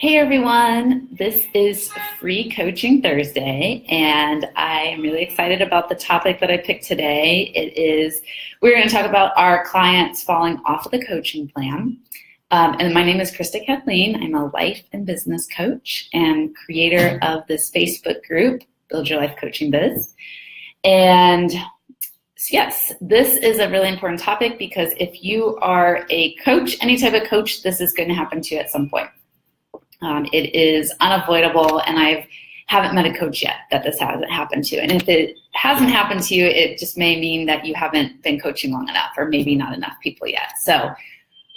Hey everyone, this is Free Coaching Thursday, and I am really excited about the topic that I picked today. We're going to talk about our clients falling off of the coaching plan. And my name is Krista Kathleen. I'm a life and business coach and creator of this Facebook group, Build Your Life Coaching Biz. And yes, this is a really important topic because if you are a coach, any type of coach, this is going to happen to you at some point. It is unavoidable, and I haven't met a coach yet that this hasn't happened to. And if it hasn't happened to you, it just may mean that you haven't been coaching long enough, or maybe not enough people yet. So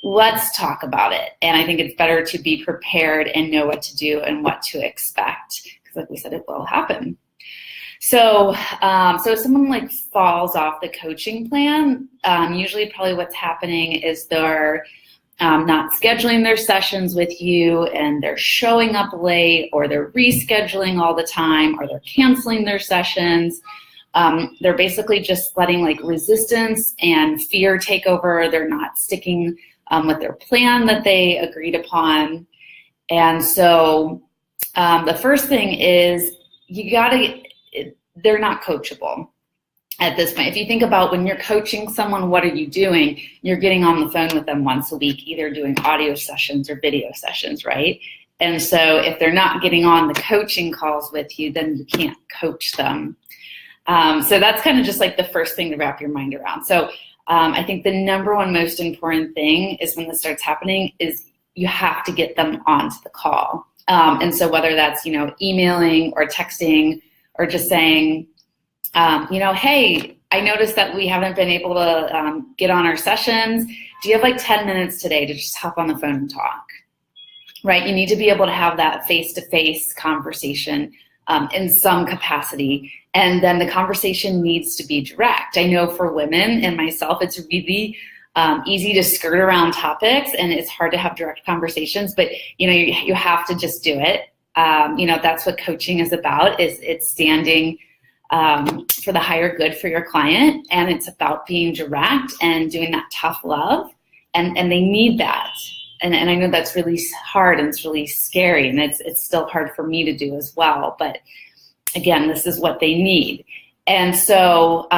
let's talk about it. And I think it's better to be prepared and know what to do and what to expect, because like we said, it will happen. So if someone falls off the coaching plan, usually probably what's happening is they're not scheduling their sessions with you, and they're showing up late, or they're rescheduling all the time, or they're canceling their sessions. They're basically just letting resistance and fear take over. They're not sticking with their plan that they agreed upon. And so the first thing is they're not coachable. At this point, if you think about when you're coaching someone, what are you doing? You're getting on the phone with them once a week, either doing audio sessions or video sessions, right? And so if they're not getting on the coaching calls with you, then you can't coach them. So that's kind of just the first thing to wrap your mind around. So I think the number one most important thing is when this starts happening is you have to get them onto the call. And so whether that's, emailing or texting or just saying, hey, I noticed that we haven't been able to get on our sessions. Do you have 10 minutes today to just hop on the phone and talk? Right? You need to be able to have that face-to-face conversation in some capacity. And then the conversation needs to be direct. I know for women and myself, it's really easy to skirt around topics, and it's hard to have direct conversations, but you have to just do it. That's what coaching is about, it's standing for the higher good for your client, and it's about being direct and doing that tough love, and they need that. And I know that's really hard and it's really scary, and it's still hard for me to do as well. But again, this is what they need. And so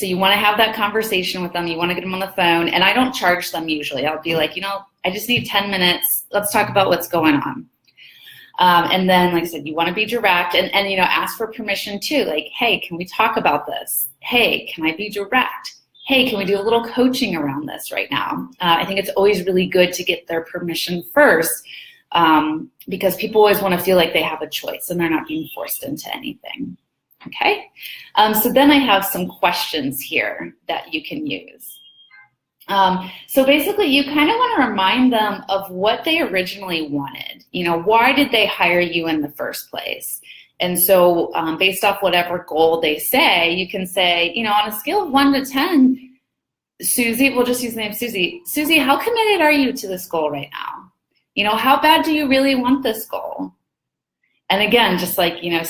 you want to have that conversation with them. You want to get them on the phone, and I don't charge them usually. I'll be like, I just need 10 minutes. Let's talk about what's going on. And then, like I said, you want to be direct and ask for permission too. Hey, can we talk about this? Hey, can I be direct? Hey, can we do a little coaching around this right now? I think it's always really good to get their permission first, because people always want to feel like they have a choice and they're not being forced into anything. Okay. So then I have some questions here that you can use. So basically, you kind of want to remind them of what they originally wanted. Why did they hire you in the first place? And so based off whatever goal they say, you can say, on a scale of 1 to 10, Susie, we'll just use the name Susie. Susie, how committed are you to this goal right now? How bad do you really want this goal? And again, just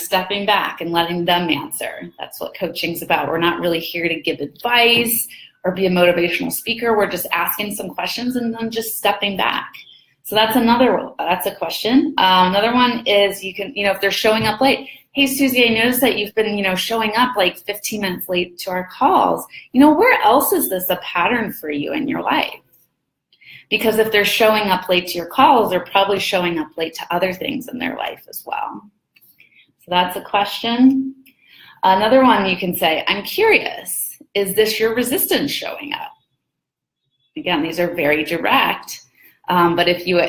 stepping back and letting them answer. That's what coaching's about. We're not really here to give advice or be a motivational speaker. We're just asking some questions and then just stepping back. So that's a question. Another one is you can, if they're showing up late. Hey, Susie, I noticed that you've been, showing up 15 minutes late to our calls. Where else is this a pattern for you in your life? Because if they're showing up late to your calls, they're probably showing up late to other things in their life as well. So that's a question. Another one you can say, I'm curious. Is this your resistance showing up? Again, these are very direct, but if you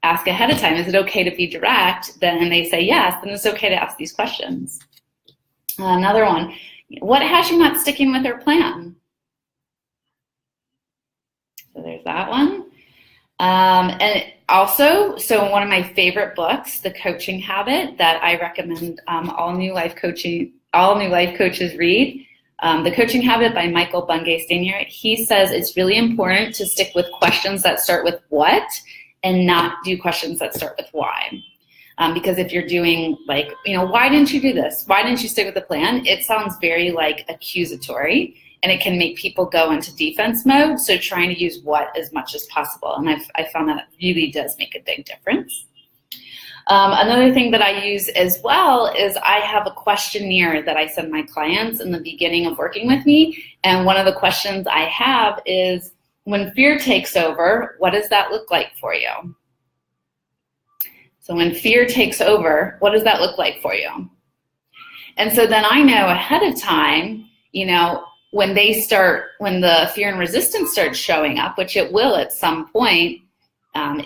ask ahead of time, is it okay to be direct? Then they say yes, then it's okay to ask these questions. Another one, what has you not sticking with your plan? So there's that one. And also, so one of my favorite books, The Coaching Habit, that I recommend all new life coaches read. The Coaching Habit by Michael Bungay Sr. He says it's really important to stick with questions that start with what and not do questions that start with why. Because if you're doing why didn't you do this? Why didn't you stick with the plan? It sounds very accusatory, and it can make people go into defense mode. So trying to use what as much as possible. And I found that really does make a big difference. Another thing that I use as well is I have a questionnaire that I send my clients in the beginning of working with me. And one of the questions I have is, when fear takes over, what does that look like for you? So when fear takes over, what does that look like for you? And so then I know ahead of time, when the fear and resistance starts showing up, which it will at some point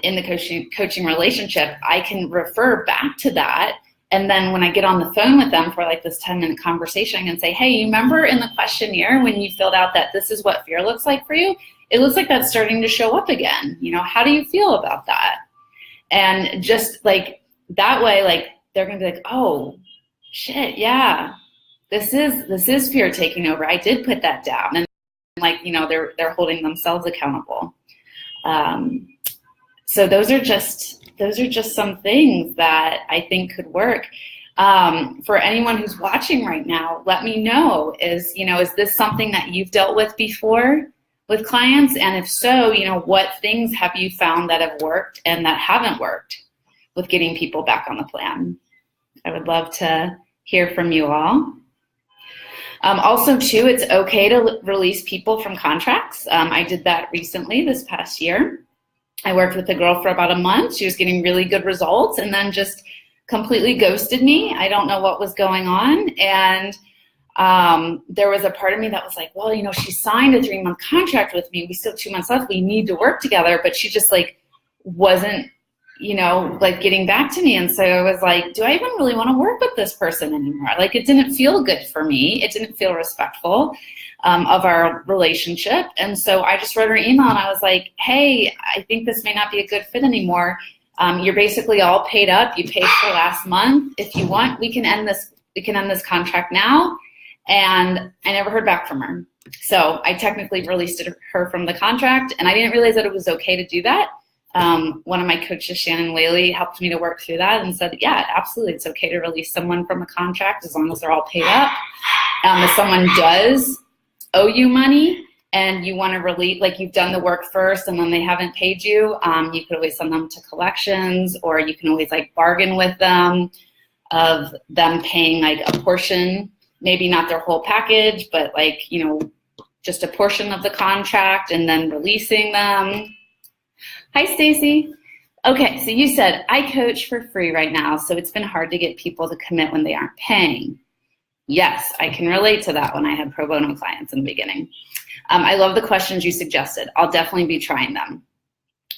in the coaching relationship, I can refer back to that. And then when I get on the phone with them for like this 10-minute conversation, I can say, hey, you remember in the questionnaire when you filled out that this is what fear looks like for you? It looks like that's starting to show up again. How do you feel about that? And just like that way, like they're going to be like, oh, shit, yeah, this is fear taking over. I did put that down. And like, they're holding themselves accountable. So those are just some things that I think could work. For anyone who's watching right now, let me know, is this something that you've dealt with before with clients? And if so, what things have you found that have worked and that haven't worked with getting people back on the plan? I would love to hear from you all. Also, too, it's okay to release people from contracts. I did that recently this past year. I worked with a girl for about a month. She was getting really good results and then just completely ghosted me. I don't know what was going on. And there was a part of me that was like, well, she signed a 3-month contract with me. We still have 2 months left. We need to work together. But she just like wasn't, like getting back to me. And so I was like, do I even really want to work with this person anymore? Like, it didn't feel good for me. It didn't feel respectful of our relationship. And so I just wrote her an email and I was like, hey, I think this may not be a good fit anymore. You're basically all paid up. You paid for last month. If you want, we can end this contract now. And I never heard back from her. So I technically released her from the contract, and I didn't realize that it was okay to do that. One of my coaches, Shannon Whaley, helped me to work through that and said, yeah, absolutely, it's okay to release someone from a contract as long as they're all paid up. If someone does owe you money and you want to release, like you've done the work first and then they haven't paid you, you could always send them to collections, or you can always like bargain with them of them paying like a portion, maybe not their whole package, but like, just a portion of the contract and then releasing them. Hi, Stacy. Okay, so you said, I coach for free right now, so it's been hard to get people to commit when they aren't paying. Yes, I can relate to that when I had pro bono clients in the beginning. I love the questions you suggested. I'll definitely be trying them.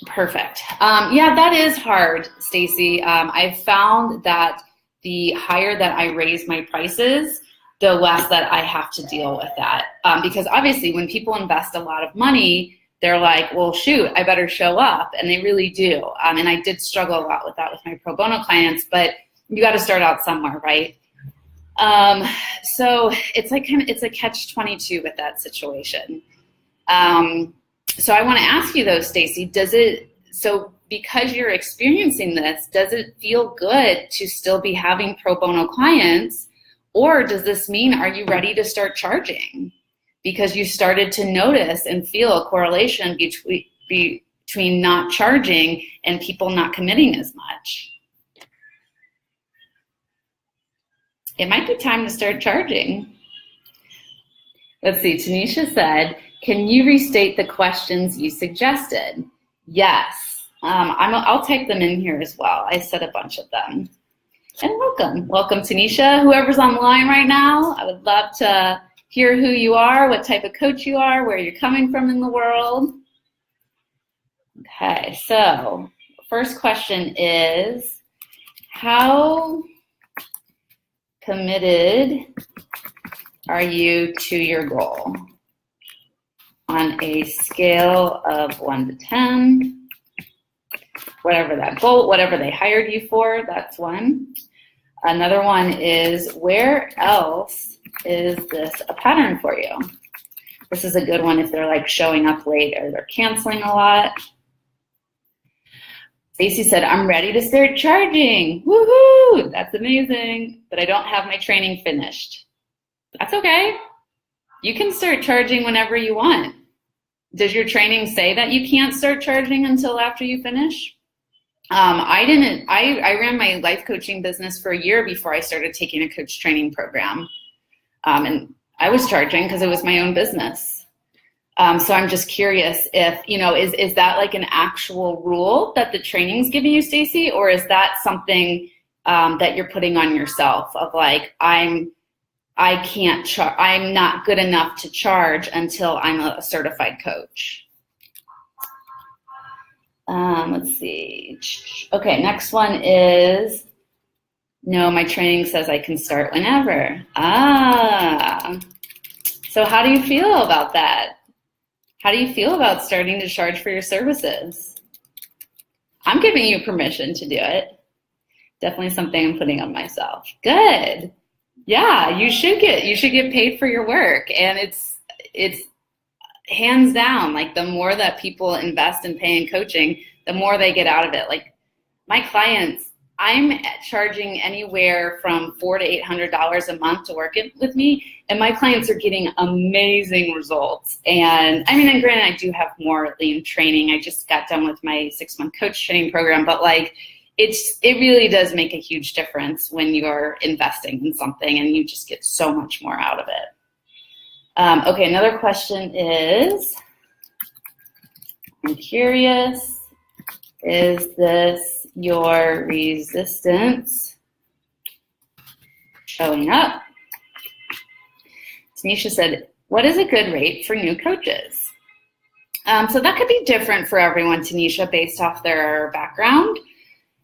Perfect. Yeah, that is hard, Stacy. I've found that the higher that I raise my prices, the less that I have to deal with that. Because obviously when people invest a lot of money, they're like, well, shoot, I better show up. And they really do. And I did struggle a lot with that with my pro bono clients, but you got to start out somewhere, right? So it's like it's a catch-22 with that situation. So I want to ask you though, Stacy, so because you're experiencing this, does it feel good to still be having pro bono clients? Or does this mean, are you ready to start charging? Because you started to notice and feel a correlation between not charging and people not committing as much. It might be time to start charging. Let's see, Tanisha said, can you restate the questions you suggested? Yes, I'll type them in here as well. I said a bunch of them. And welcome Tanisha. Whoever's on the line right now, I would love to hear who you are, what type of coach you are, where you're coming from in the world. Okay, so first question is, how committed are you to your goal? On a scale of 1 to 10, whatever that goal, whatever they hired you for, that's one. Another one is, where else is this a pattern for you? This is a good one if they're like showing up late or they're canceling a lot. Stacy said, I'm ready to start charging. Woohoo! That's amazing. But I don't have my training finished. That's okay. You can start charging whenever you want. Does your training say that you can't start charging until after you finish? I ran my life coaching business for a year before I started taking a coach training program. And I was charging because it was my own business. So I'm just curious if, is that like an actual rule that the training's giving you, Stacy, or is that something that you're putting on yourself of like, I'm not good enough to charge until I'm a certified coach? Let's see. Okay, next one is, no, my training says I can start whenever. So how do you feel about that? How do you feel about starting to charge for your services? I'm giving you permission to do it. Definitely something I'm putting on myself. Good. Yeah, you should get paid for your work, and it's hands down, like the more that people invest in paying coaching, the more they get out of it. Like my clients, I'm charging anywhere from $400 to $800 a month to work with me, and my clients are getting amazing results. And I mean, and granted, I do have more lean training. I just got done with my 6-month coach training program, but like it really does make a huge difference when you're investing in something, and you just get so much more out of it. Okay, another question is, I'm curious, is this your resistance showing up? Tanisha said, what is a good rate for new coaches? So that could be different for everyone, Tanisha, based off their background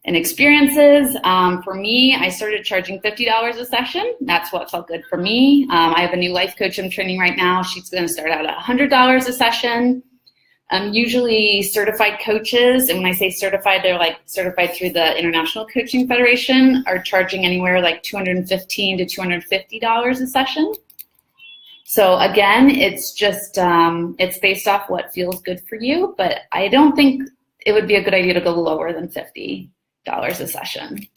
and experiences. For me, I started charging $50 a session. That's what felt good for me. I have a new life coach I'm training right now. She's going to start out at $100 a session. Usually certified coaches, and when I say certified, they're like certified through the International Coaching Federation, are charging anywhere like $215 to $250 a session. So again, it's just, it's based off what feels good for you, but I don't think it would be a good idea to go lower than $50 a session.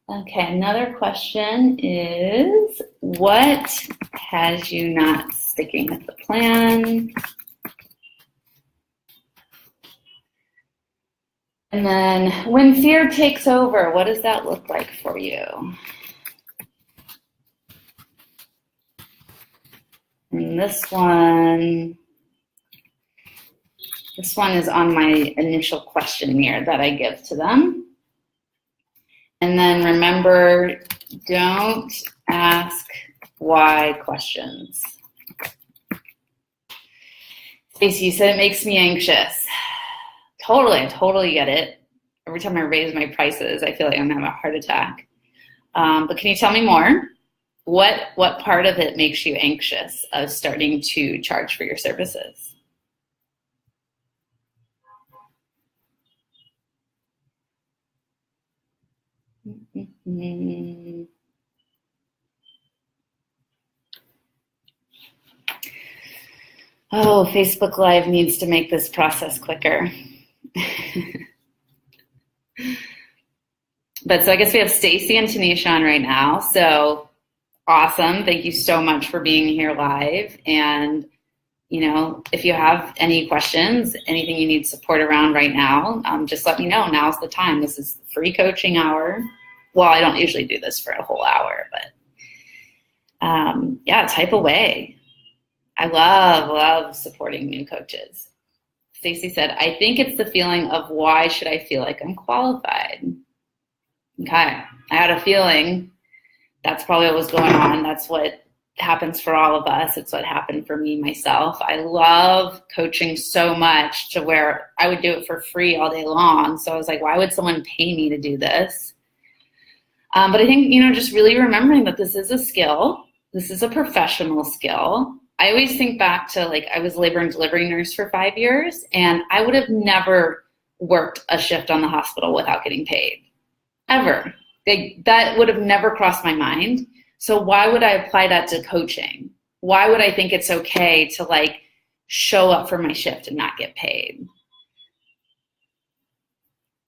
Okay, another question is, what has you not sticking with the plan? And then when fear takes over, what does that look like for you? And this one is on my initial questionnaire that I give to them. And then remember, don't ask why questions. Stacey, you said it makes me anxious. I totally get it. Every time I raise my prices, I feel like I'm gonna have a heart attack. But can you tell me more? What part of it makes you anxious of starting to charge for your services? Oh, Facebook Live needs to make this process quicker. But so I guess we have Stacy and Tanisha on right now. So awesome. Thank you so much for being here live. And, if you have any questions, anything you need support around right now, just let me know. Now's the time. This is free coaching hour. Well, I don't usually do this for a whole hour, but yeah, type away. I love supporting new coaches. Stacy said, I think it's the feeling of why should I feel like I'm qualified? Okay, I had a feeling that's probably what was going on. That's what happens for all of us. It's what happened for me myself. I love coaching so much to where I would do it for free all day long. So I was like, why would someone pay me to do this? But I think, just really remembering that this is a skill. This is a professional skill. I always think back to I was labor and delivery nurse for 5 years, and I would have never worked a shift on the hospital without getting paid, ever. That would have never crossed my mind. So why would I apply that to coaching? Why would I think it's okay to show up for my shift and not get paid?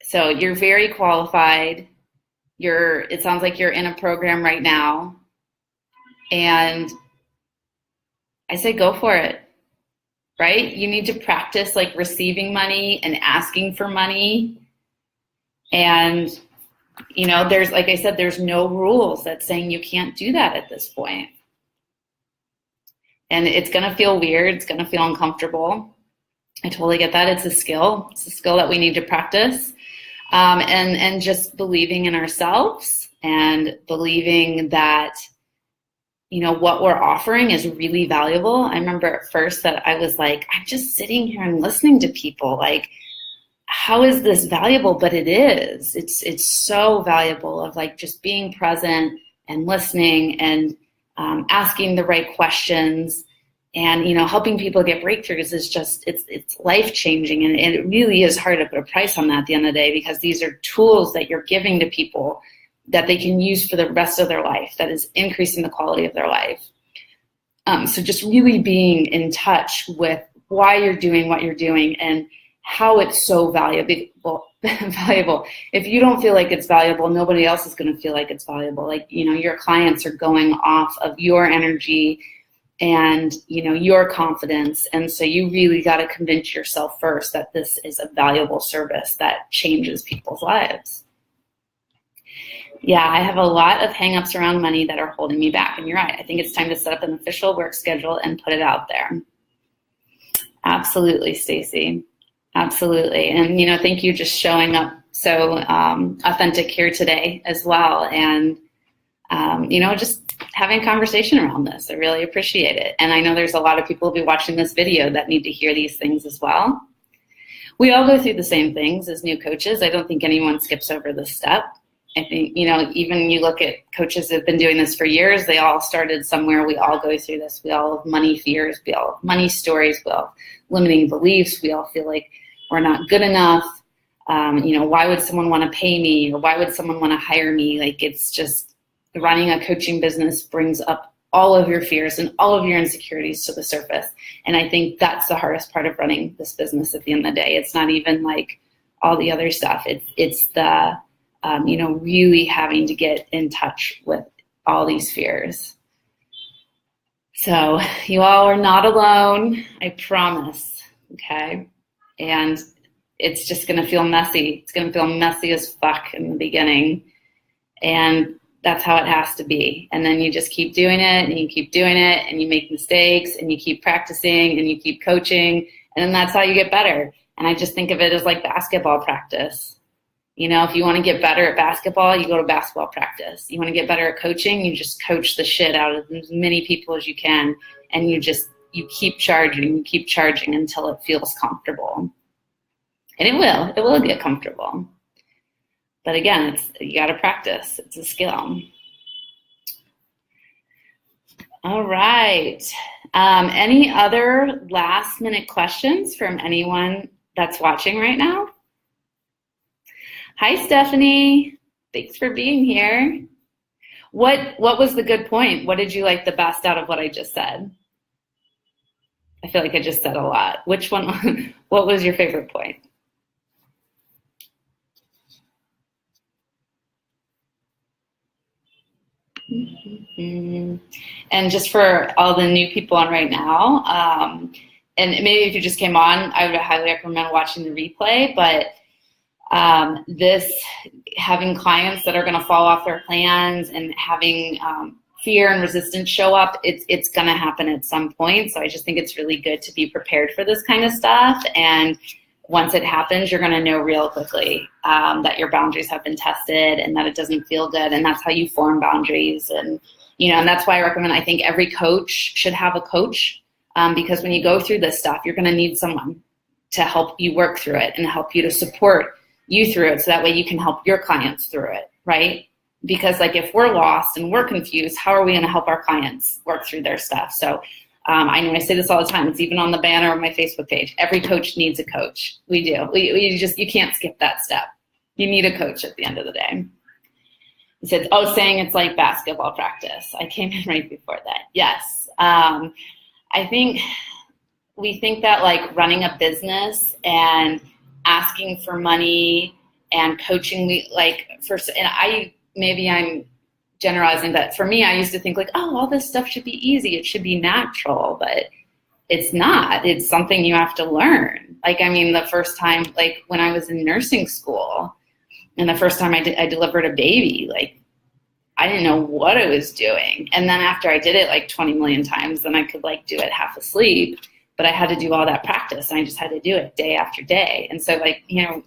So you're very qualified. It sounds like you're in a program right now, and I say go for it, right? You need to practice receiving money and asking for money And, there's, like I said, there's no rules that's saying you can't do that at this point. And it's going to feel weird. It's going to feel uncomfortable. I totally get that. It's a skill. It's a skill that we need to practice. And just believing in ourselves and believing that, what we're offering is really valuable. I remember at first that I was like, I'm just sitting here and listening to people. Like, how is this valuable? But it is. It's so valuable of like just being present and listening and asking the right questions and, helping people get breakthroughs is just, it's life-changing. And it really is hard to put a price on that at the end of the day, because these are tools that you're giving to people that they can use for the rest of their life, that is increasing the quality of their life. So just really being in touch with why you're doing what you're doing and how it's so valuable. If you don't feel like it's valuable, nobody else is going to feel like it's valuable. Like, your clients are going off of your energy and, your confidence. And so you really got to convince yourself first that this is a valuable service that changes people's lives. Yeah, I have a lot of hangups around money that are holding me back. And you're right. I think it's time to set up an official work schedule and put it out there. Absolutely, Stacy. Absolutely. And, thank you just showing up so authentic here today as well. And, just having a conversation around this. I really appreciate it. And I know there's a lot of people who'll be watching this video that need to hear these things as well. We all go through the same things as new coaches. I don't think anyone skips over this step. I think, even you look at coaches that have been doing this for years, they all started somewhere. We all go through this. We all have money fears. We all have money stories. We all have limiting beliefs. We all feel like we're not good enough. Why would someone want to pay me? Or why would someone want to hire me? Like, it's just running a coaching business brings up all of your fears and all of your insecurities to the surface. And I think that's the hardest part of running this business at the end of the day. It's not even like all the other stuff. It's the really having to get in touch with all these fears. So you all are not alone, I promise, okay? And it's just gonna feel messy. It's gonna feel messy as fuck in the beginning. And that's how it has to be. And then you just keep doing it and you keep doing it and you make mistakes and you keep practicing and you keep coaching. And then that's how you get better. And I just think of it as like basketball practice. If you want to get better at basketball, you go to basketball practice. You want to get better at coaching, you just coach the shit out of as many people as you can. And you keep charging until it feels comfortable. And it will get comfortable. But again, you got to practice. It's a skill. All right. Any other last minute questions from anyone that's watching right now? Hi, Stephanie. Thanks for being here. What was the good point? What did you like the best out of what I just said? I feel like I just said a lot. Which one? What was your favorite point? And just for all the new people on right now, and maybe if you just came on, I would highly recommend watching the replay, but this having clients that are going to fall off their plans and having fear and resistance show up, it's going to happen at some point. So I just think it's really good to be prepared for this kind of stuff. And once it happens, you're going to know real quickly that your boundaries have been tested and that it doesn't feel good. And that's how you form boundaries. And, and that's why I recommend, I think every coach should have a coach because when you go through this stuff, you're going to need someone to help you work through it and help you to support you through it. So that way you can help your clients through it, right? Because like if we're lost and we're confused, how are we going to help our clients work through their stuff? So I know I say this all the time. It's even on the banner of my Facebook page. Every coach needs a coach. We do. You can't skip that step. You need a coach at the end of the day. He said, saying it's like basketball practice. I came in right before that. Yes. I think we think that like running a business and asking for money and coaching, maybe I'm generalizing, but for me, I used to think like, all this stuff should be easy. It should be natural, but it's not. It's something you have to learn. Like, I mean, the first time, like when I was in nursing school, And the first time I delivered a baby, like, I didn't know what I was doing. And then after I did it like 20 million times, then I could like do it half asleep, but I had to do all that practice and I just had to do it day after day. And so like, you know,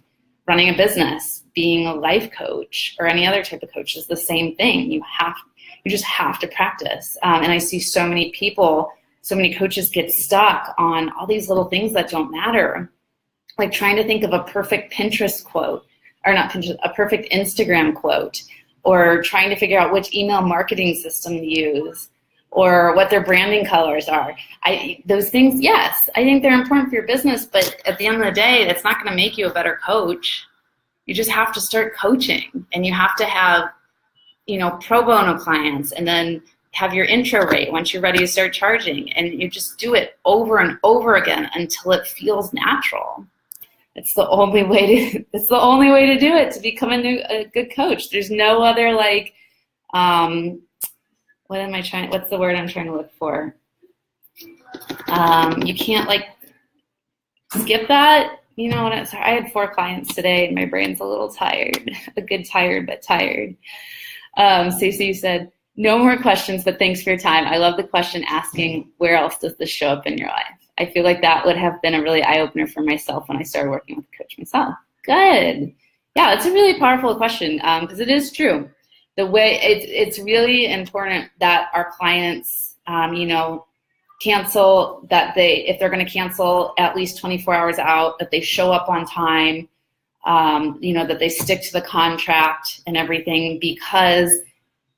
running a business, being a life coach or any other type of coach is the same thing. You just have to practice. And I see so many people, so many coaches get stuck on all these little things that don't matter. Like trying to think of a perfect Pinterest quote, or not Pinterest, a perfect Instagram quote, or trying to figure out which email marketing system to use, or what their branding colors are. Those things, yes, I think they're important for your business, but at the end of the day, it's not gonna make you a better coach. You just have to start coaching, and you have to have, you know, pro bono clients, and then have your intro rate once you're ready to start charging, and you just do it over and over again until it feels natural. It's the only way to do it, to become a good coach. There's no other like, what's the word I'm trying to look for? You can't like skip that. You know what? I had 4 clients today and my brain's a little tired. A good tired, but tired. Stacey said, no more questions, but thanks for your time. I love the question asking, where else does this show up in your life? I feel like that would have been a really eye-opener for myself when I started working with a coach myself. Good. Yeah, it's a really powerful question because it is true. The way it's really important that our clients, you know, cancel, that if they're going to cancel at least 24 hours out, that they show up on time, you know, that they stick to the contract and everything, because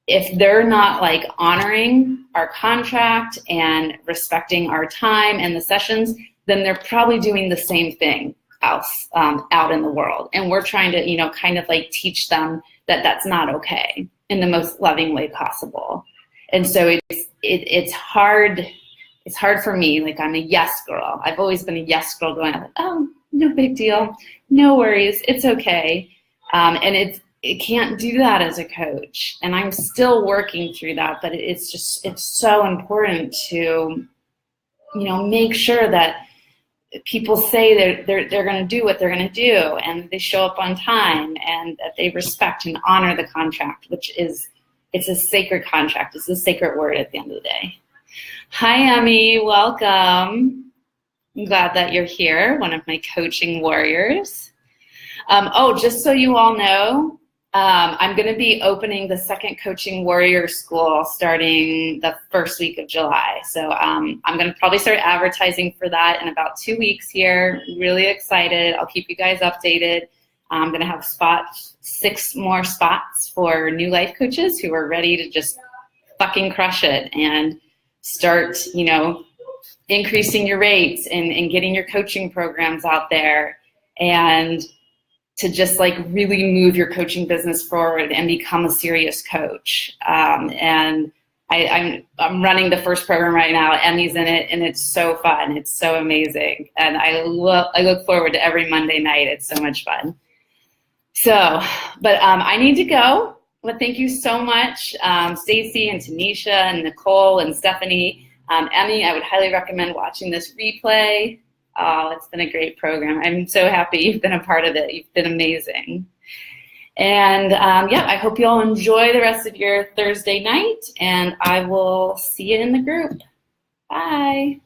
if they're not like honoring our contract and respecting our time and the sessions, then they're probably doing the same thing else out in the world. And we're trying to, you know, kind of like teach them that that's not okay in the most loving way possible. And so it's hard. It's hard for me. Like, I'm a yes girl. I've always been a yes girl, going like, oh, no big deal, no worries, it's okay. And it can't do that as a coach, and I'm still working through that. But it's so important to, you know, make sure that people say they're going to do what they're going to do, and they show up on time, and that they respect and honor the contract, it's a sacred contract. It's a sacred word at the end of the day. Hi, Emmy, welcome. I'm glad that you're here, one of my coaching warriors. Oh, just so you all know, I'm going to be opening the second Coaching Warrior School starting the first week of July. So I'm going to probably start advertising for that in about 2 weeks here. Really excited. I'll keep you guys updated. I'm going to have 6 more spots for new life coaches who are ready to just fucking crush it and start, you know, increasing your rates and getting your coaching programs out there, and to just like really move your coaching business forward and become a serious coach. And I'm running the first program right now. Emmy's in it, and it's so fun. It's so amazing. And I look forward to every Monday night. It's so much fun. So, but I need to go. But thank you so much, Stacy and Tanisha and Nicole and Stephanie. Emmy, I would highly recommend watching this replay. Oh, it's been a great program. I'm so happy you've been a part of it. You've been amazing. And yeah, I hope you all enjoy the rest of your Thursday night, and I will see you in the group. Bye.